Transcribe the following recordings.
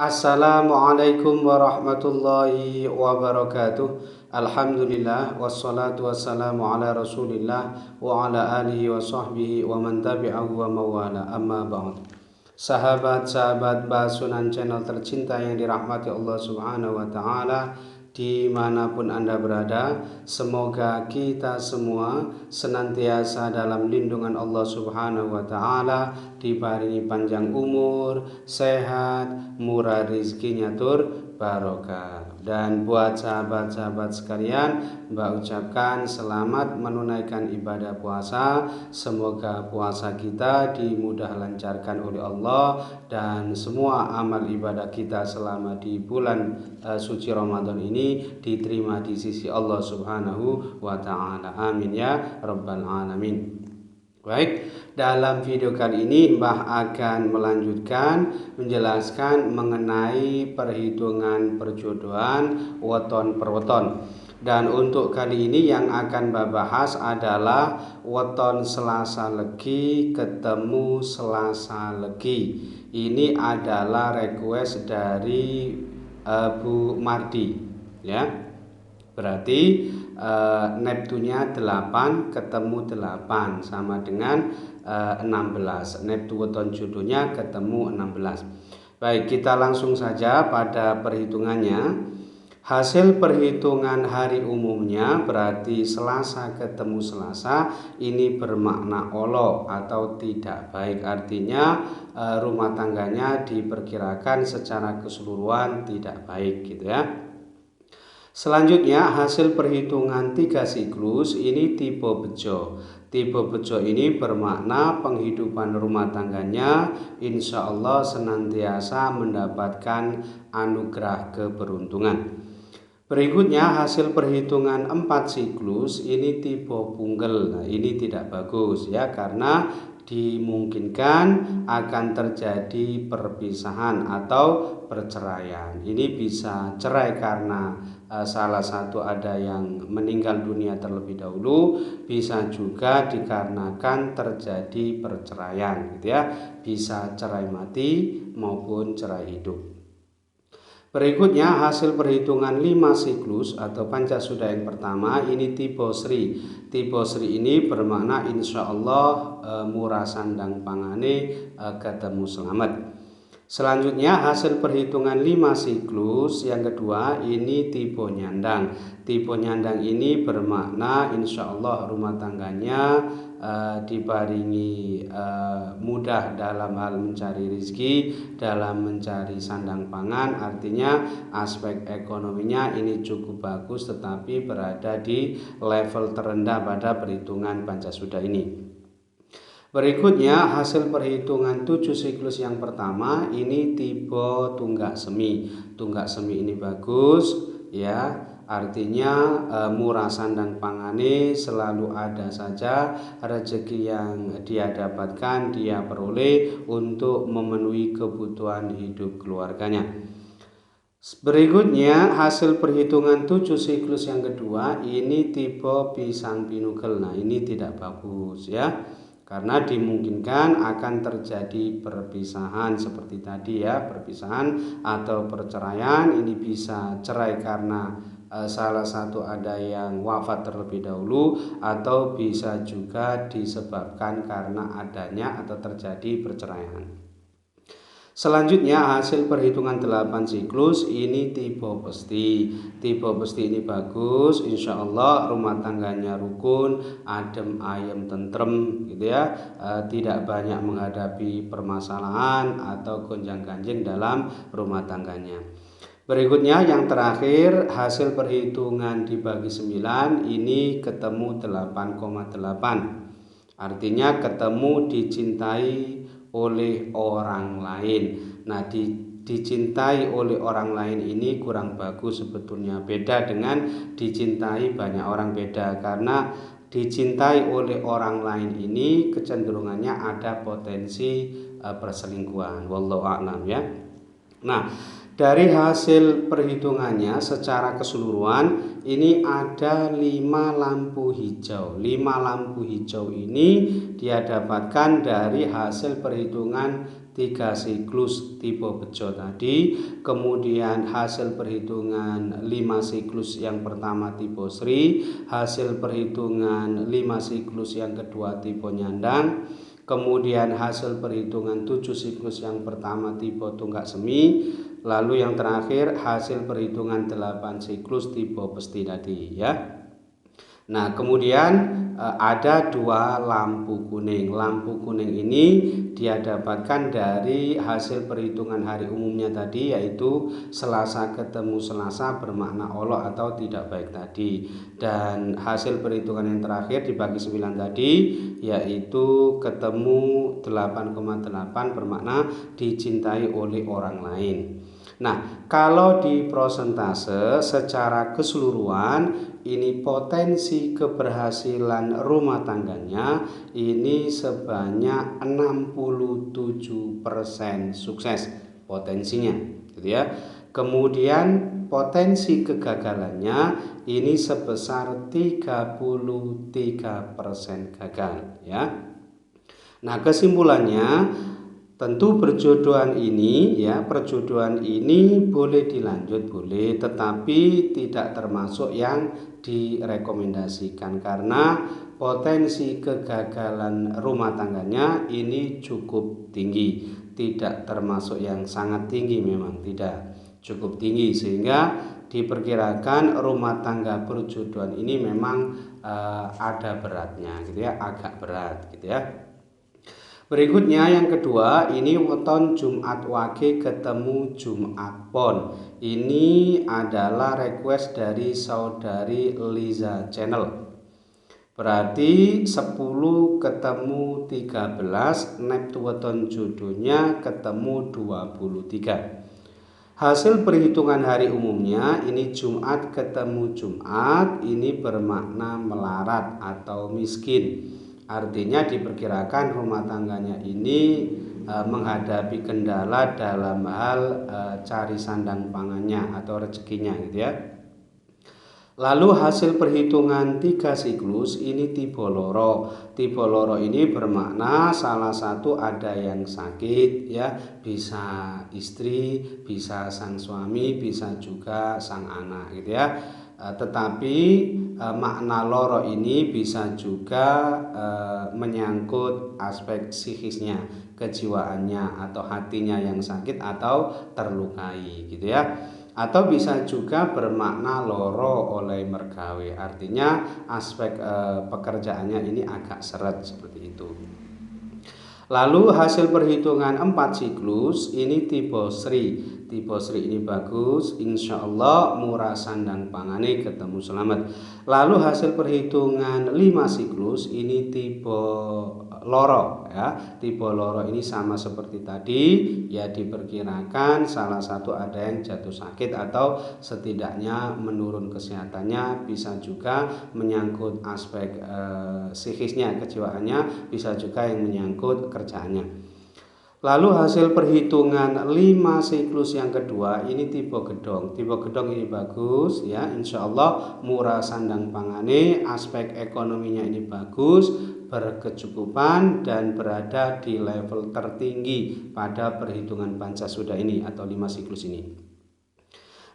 Assalamualaikum warahmatullahi wabarakatuh. Alhamdulillah wassalatu wassalamu ala Rasulillah wa ala alihi wa sahbihi wa man tabi'ahu wa mawala. Amma ba'd. Sahabat-sahabat Basunan channel tercinta yang dirahmati Allah Subhanahu wa taala, dimanapun Anda berada, semoga kita semua senantiasa dalam lindungan Allah Subhanahu wa taala, diparingi panjang umur, sehat, murah rezekinya tur barokah. Dan buat sahabat-sahabat sekalian, Mbak ucapkan selamat menunaikan ibadah puasa. Semoga puasa kita dimudah lancarkan oleh Allah dan semua amal ibadah kita selama di bulan suci Ramadan ini diterima di sisi Allah Subhanahu wa taala. Amin ya rabbal alamin. Baik, dalam video kali ini Mbah akan melanjutkan menjelaskan mengenai perhitungan perjodohan weton per weton. Dan untuk kali ini yang akan Mbah bahas adalah weton Selasa Legi ketemu Selasa Legi. Ini adalah request dari Bu Mardi, ya. Berarti Neptunya 8 ketemu 8 sama dengan 16. Neptu weton jodohnya ketemu 16. Baik, kita langsung saja pada perhitungannya. Hasil perhitungan hari umumnya berarti Selasa ketemu Selasa ini bermakna olo atau tidak baik. Artinya rumah tangganya diperkirakan secara keseluruhan tidak baik gitu ya. Selanjutnya hasil perhitungan 3 siklus ini tipe bejo. Tipe bejo ini bermakna penghidupan rumah tangganya insya Allah senantiasa mendapatkan anugerah keberuntungan. Berikutnya hasil perhitungan 4 siklus ini tipe punggel. Nah, ini tidak bagus ya, karena dimungkinkan akan terjadi perpisahan atau perceraian. Ini bisa cerai karena salah satu ada yang meninggal dunia terlebih dahulu, bisa juga dikarenakan terjadi perceraian gitu ya. Bisa cerai mati maupun cerai hidup. Berikutnya hasil perhitungan 5 siklus atau pancasuda yang pertama ini tipe Sri. Tipe Sri ini bermakna insya Allah murah sandang pangane ketemu selamat. Selanjutnya hasil perhitungan 5 siklus yang kedua ini tipe nyandang. Tipe nyandang ini bermakna insya Allah rumah tangganya dibaringi mudah dalam hal mencari rezeki, dalam mencari sandang pangan. Artinya aspek ekonominya ini cukup bagus, tetapi berada di level terendah pada perhitungan pancasuda ini. Berikutnya hasil perhitungan 7 siklus yang pertama ini tipe tunggak semi. Tunggak semi ini bagus ya, artinya murah sandang pangane, selalu ada saja rezeki yang dia dapatkan, dia peroleh untuk memenuhi kebutuhan hidup keluarganya. Berikutnya hasil perhitungan 7 siklus yang kedua ini tipe pisang pinugel. Nah, ini tidak bagus ya, karena dimungkinkan akan terjadi perpisahan seperti tadi ya, perpisahan atau perceraian. Ini bisa cerai karena salah satu ada yang wafat terlebih dahulu, atau bisa juga disebabkan karena adanya atau terjadi perceraian. Selanjutnya hasil perhitungan 8 siklus ini tipe pesti. Tipe pesti ini bagus, insya Allah rumah tangganya rukun, adem ayem tentrem gitu ya, tidak banyak menghadapi permasalahan atau gonjang-ganjing dalam rumah tangganya. Berikutnya yang terakhir hasil perhitungan dibagi 9 ini ketemu 8,8. Artinya ketemu dicintai oleh orang lain. Nah, dicintai oleh orang lain ini kurang bagus sebetulnya. Beda dengan dicintai banyak orang, beda. Karena dicintai oleh orang lain ini kecenderungannya ada potensi perselingkuhan. Wallahu a'lam ya. Nah, Dari hasil perhitungannya secara keseluruhan ini ada 5 lampu hijau. 5 lampu hijau ini dia dapatkan dari hasil perhitungan 3 siklus tipe Bejo tadi. Kemudian hasil perhitungan 5 siklus yang pertama tipe Sri, hasil perhitungan 5 siklus yang kedua tipe Nyandang, kemudian hasil perhitungan 7 siklus yang pertama tipe Tunggak Semi, lalu yang terakhir hasil perhitungan 8 siklus tipe Pesti tadi ya. Nah, kemudian ada 2 lampu kuning. Lampu kuning ini dia dapatkan dari hasil perhitungan hari umumnya tadi, yaitu Selasa ketemu Selasa bermakna olok atau tidak baik tadi. Dan hasil perhitungan yang terakhir dibagi 9 tadi yaitu ketemu 8,8 bermakna dicintai oleh orang lain. Nah, kalau di prosentase secara keseluruhan ini potensi keberhasilan rumah tangganya ini sebanyak 67% sukses potensinya, gitu ya. Kemudian potensi kegagalannya ini sebesar 33% gagal, ya. Nah, kesimpulannya tentu perjodohan ini boleh dilanjut, boleh, tetapi tidak termasuk yang direkomendasikan karena potensi kegagalan rumah tangganya ini cukup tinggi, tidak termasuk yang sangat tinggi, memang tidak cukup tinggi, sehingga diperkirakan rumah tangga perjodohan ini memang ada beratnya, gitu ya, agak berat, gitu ya. Berikutnya yang kedua, ini weton Jumat Wage ketemu Jumat Pon. Ini adalah request dari saudari Liza Channel. Berarti 10 ketemu 13, neptu weton jodohnya ketemu 23. Hasil perhitungan hari umumnya ini Jumat ketemu Jumat, ini bermakna melarat atau miskin. Artinya diperkirakan rumah tangganya ini menghadapi kendala dalam hal cari sandang pangannya atau rezekinya, gitu ya. Lalu hasil perhitungan 3 siklus ini tipe loro. Tipe loro ini bermakna salah satu ada yang sakit, ya, bisa istri, bisa sang suami, bisa juga sang anak, gitu ya. Tetapi makna loro ini bisa juga menyangkut aspek psikisnya, kejiwaannya atau hatinya yang sakit atau terlukai, gitu ya. Atau bisa juga bermakna loro oleh mergawe, artinya aspek pekerjaannya ini agak seret, seperti itu. Lalu hasil perhitungan 4 siklus ini tipe Sri. Tipe Sri ini bagus, insya Allah murah sandang pangane ketemu selamat. Lalu hasil perhitungan 5 siklus ini tipe loro, ya. Tipe loro ini sama seperti tadi, ya, diperkirakan salah satu ada yang jatuh sakit atau setidaknya menurun kesehatannya, bisa juga menyangkut aspek psikisnya, kejiwaannya, bisa juga yang menyangkut kerjaannya. Lalu hasil perhitungan 5 siklus yang kedua ini tipe gedong. Tipe gedong ini bagus, ya, insya Allah murah sandang pangane, aspek ekonominya ini bagus, berkecukupan dan berada di level tertinggi pada perhitungan Pancasuda ini atau 5 siklus ini.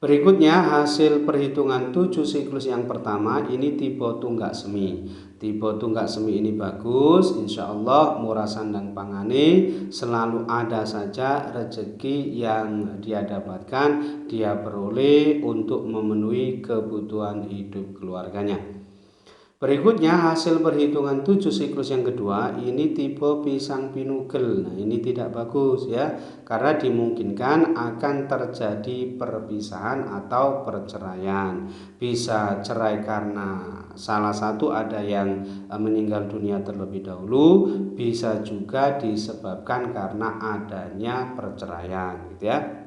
Berikutnya hasil perhitungan 7 siklus yang pertama ini tipe Tunggak Semi. Tipe Tunggak Semi ini bagus, insya Allah murah sandang pangane, selalu ada saja rezeki yang dia dapatkan, dia peroleh untuk memenuhi kebutuhan hidup keluarganya. Berikutnya hasil perhitungan 7 siklus yang kedua ini tipe Pisang Pinugel. Nah, ini tidak bagus, ya, karena dimungkinkan akan terjadi perpisahan atau perceraian. Bisa cerai karena salah satu ada yang meninggal dunia terlebih dahulu, bisa juga disebabkan karena adanya perceraian, gitu ya.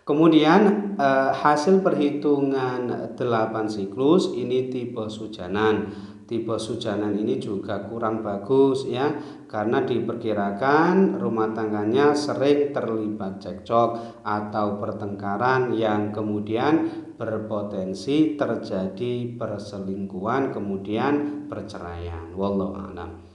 Kemudian hasil perhitungan 8 siklus ini tipe Sujanan. tipe Sujanan ini juga kurang bagus ya, karena diperkirakan rumah tangganya sering terlibat cekcok atau pertengkaran yang kemudian berpotensi terjadi perselingkuhan kemudian perceraian. Wallahu a'lam.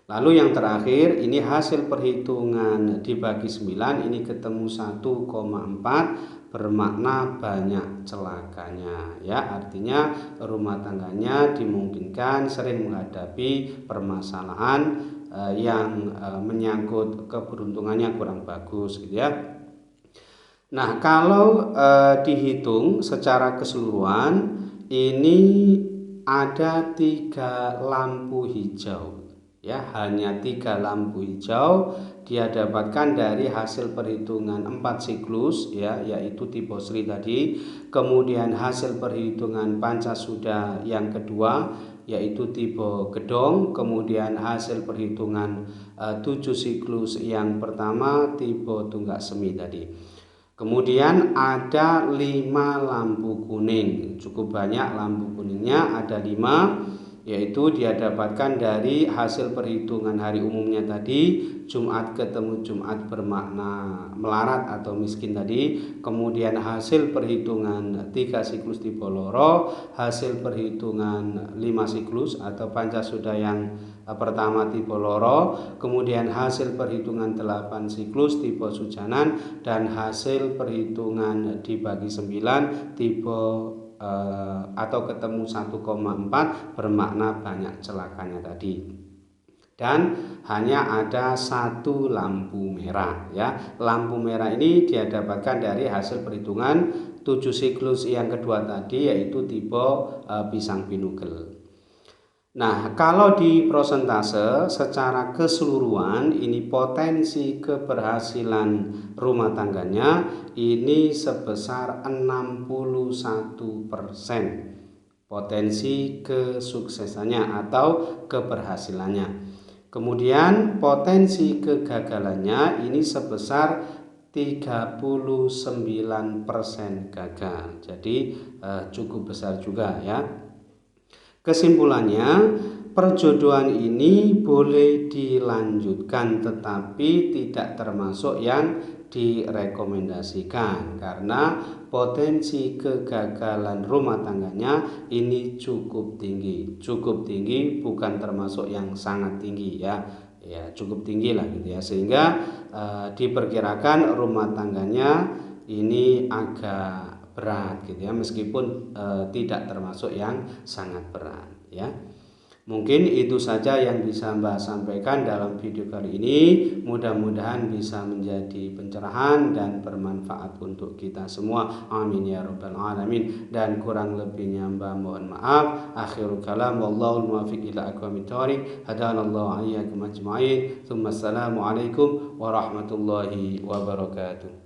Lalu yang terakhir ini hasil perhitungan dibagi 9 ini ketemu 1,4 bermakna banyak celakanya ya, artinya rumah tangganya dimungkinkan sering menghadapi permasalahan yang menyangkut keberuntungannya kurang bagus gitu ya. Nah, kalau dihitung secara keseluruhan ini ada 3 lampu hijau ya, hanya 3 lampu hijau dia dapatkan dari hasil perhitungan 4 siklus ya, yaitu tipe Sri tadi, kemudian hasil perhitungan Pancasuda yang kedua yaitu tipe Gedong, kemudian hasil perhitungan 7 siklus yang pertama tipe Tunggak Semi tadi. Kemudian ada 5 lampu kuning, cukup banyak lampu kuningnya, ada 5, yaitu dia dapatkan dari hasil perhitungan hari umumnya tadi, Jumat ketemu Jumat bermakna melarat atau miskin tadi, kemudian hasil perhitungan 3 siklus tipe Loro, hasil perhitungan 5 siklus atau Pancasuda yang pertama tipe Loro, kemudian hasil perhitungan 8 siklus tipe Sujanan, dan hasil perhitungan dibagi 9 tipe atau ketemu 1,4 bermakna banyak celakanya tadi. Dan hanya ada 1 lampu merah ya. Lampu merah ini dia dapatkan dari hasil perhitungan 7 siklus yang kedua tadi, yaitu tipe Pisang Pinugel. Nah, kalau di prosentase secara keseluruhan ini potensi keberhasilan rumah tangganya ini sebesar 61%. Potensi kesuksesannya atau keberhasilannya. Kemudian potensi kegagalannya ini sebesar 39% gagal. Jadi cukup besar juga ya. Kesimpulannya, perjodohan ini boleh dilanjutkan tetapi tidak termasuk yang direkomendasikan karena potensi kegagalan rumah tangganya ini cukup tinggi bukan termasuk yang sangat tinggi ya, cukup tinggi lah gitu ya, sehingga diperkirakan rumah tangganya ini agak berat gitu ya, meskipun tidak termasuk yang sangat berat ya. Mungkin itu saja yang bisa Mbak sampaikan dalam video kali ini. Mudah-mudahan bisa menjadi pencerahan dan bermanfaat untuk kita semua. Amin ya rabbal alamin. Dan kurang lebihnya Mbak mohon maaf. Akhirul kalam wallahul muwaffiq ila aqwamit thoriq. Hadanallahu iyyakum ajma'in. Assalamualaikum warahmatullahi wabarakatuh.